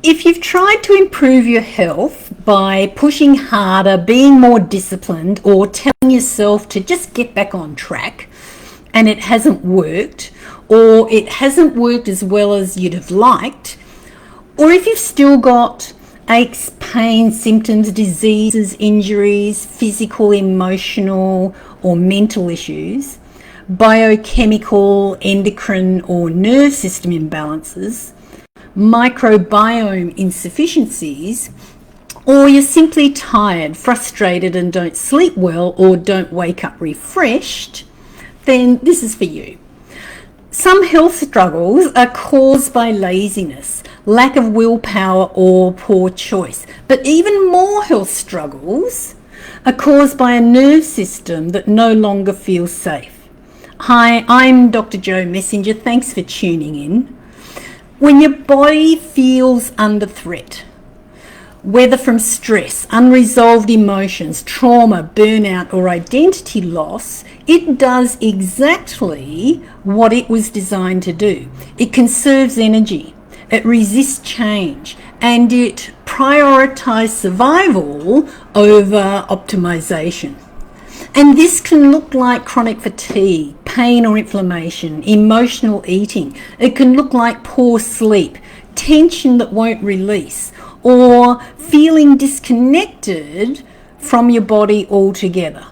If you've tried to improve your health by pushing harder, being more disciplined, or telling yourself to just get back on track, and it hasn't worked, or it hasn't worked as well as you'd have liked, or if you've still got aches, pain, symptoms, diseases, injuries, physical, emotional, or mental issues, biochemical, endocrine, or nerve system imbalances, microbiome insufficiencies, or you're simply tired, frustrated, and don't sleep well, or don't wake up refreshed, then this is for you. Some health struggles are caused by laziness, lack of willpower, or poor choice. But even more health struggles are caused by a nerve system that no longer feels safe. Hi, I'm Dr. Jo Messenger. Thanks for tuning in. When your body feels under threat, whether from stress, unresolved emotions, trauma, burnout, or identity loss, it does exactly what it was designed to do. It conserves energy, it resists change, and it prioritizes survival over optimization. And this can look like chronic fatigue, pain or inflammation, emotional eating. It can look like poor sleep, tension that won't release, or feeling disconnected from your body altogether.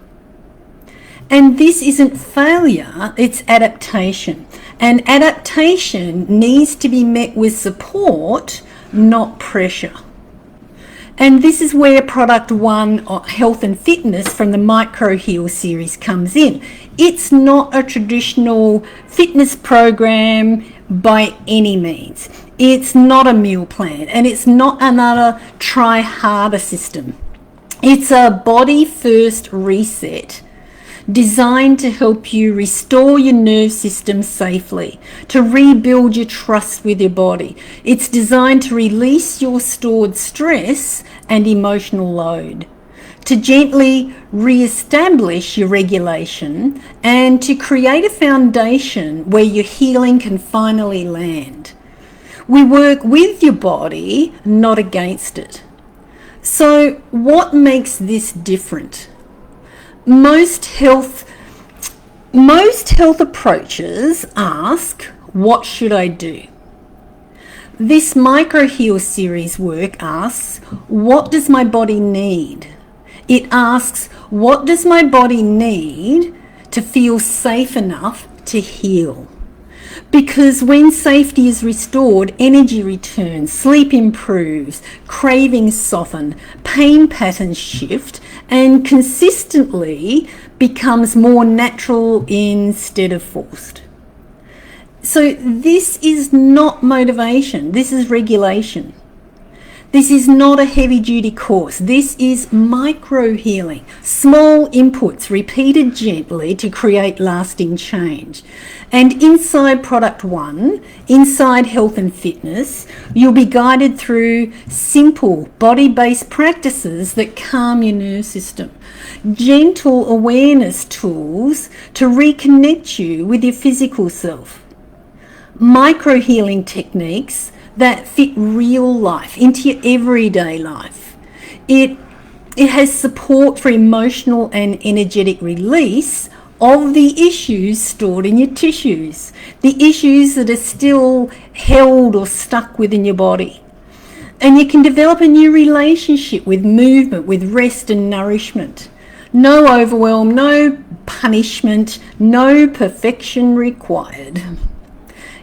And this isn't failure, it's adaptation. And adaptation needs to be met with support, not pressure. And this is where product 1, Health and Fitness from the Micro Heal series comes in. It's not a traditional fitness program by any means. It's not a meal plan, and it's not another try harder system. It's a body first reset designed to help you restore your nerve system safely, to rebuild your trust with your body. It's designed to release your stored stress and emotional load, to gently re-establish your regulation, and to create a foundation where your healing can finally land. We work with your body, not against it. So what makes this different? Most health approaches ask, what should I do? This Micro Heal series work asks, what does my body need? It asks, what does my body need to feel safe enough to heal? Because when safety is restored, energy returns, sleep improves, cravings soften, pain patterns shift, and consistently becomes more natural instead of forced. So this is not motivation, this is regulation. This is not a heavy-duty course. This is micro-healing, small inputs repeated gently to create lasting change. And inside Product 1, inside Health and Fitness, you'll be guided through simple body-based practices that calm your nerve system, gentle awareness tools to reconnect you with your physical self, micro-healing techniques that fit real life into your everyday life. It has support for emotional and energetic release of the issues stored in your tissues, the issues that are still held or stuck within your body. And you can develop a new relationship with movement, with rest and nourishment. No overwhelm, no punishment, no perfection required.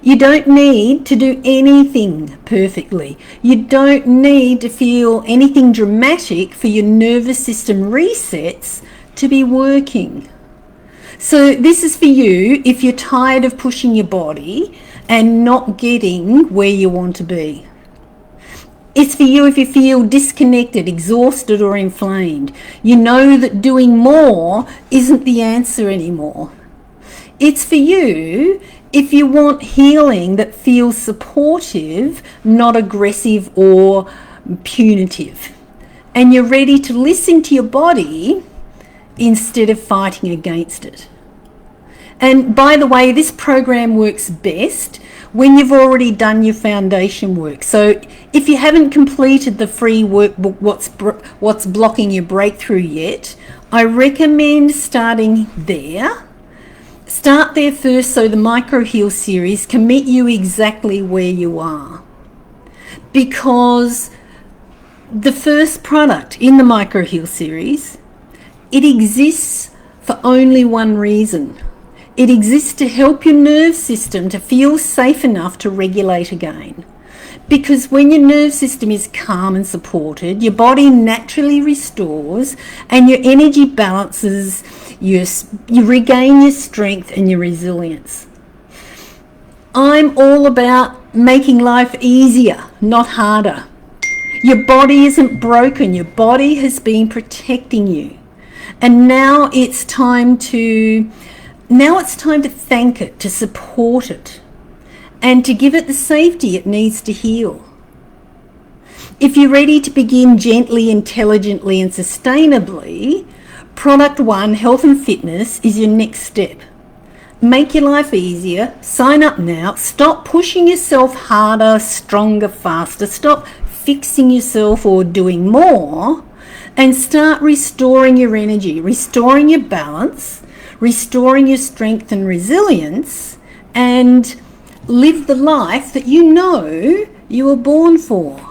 You don't need to do anything perfectly. You don't need to feel anything dramatic for your nervous system resets to be working. So this is for you if you're tired of pushing your body and not getting where you want to be. It's for you if you feel disconnected, exhausted, or inflamed. You know that doing more isn't the answer anymore. It's for you if you want healing that feels supportive, not aggressive or punitive, and you're ready to listen to your body instead of fighting against it. And by the way, this program works best when you've already done your foundation work. So if you haven't completed the free workbook, What's Blocking Your Breakthrough yet, I recommend starting there. Start there first so the Micro Heal series can meet you exactly where you are. Because the first product in the Micro Heal series, it exists for only one reason. It exists to help your nerve system to feel safe enough to regulate again. Because when your nerve system is calm and supported, your body naturally restores and your energy balances, you regain your strength and your resilience. I'm all about making life easier, not harder. Your body isn't broken. Your body has been protecting you. And now it's time to thank it, to support it, and to give it the safety it needs to heal. If you're ready to begin gently, intelligently, and sustainably, Product 1, Health and Fitness, is your next step. Make your life easier. Sign up now. Stop pushing yourself harder, stronger, faster. Stop fixing yourself or doing more, and start restoring your energy, restoring your balance, restoring your strength and resilience, and live the life that you know you were born for.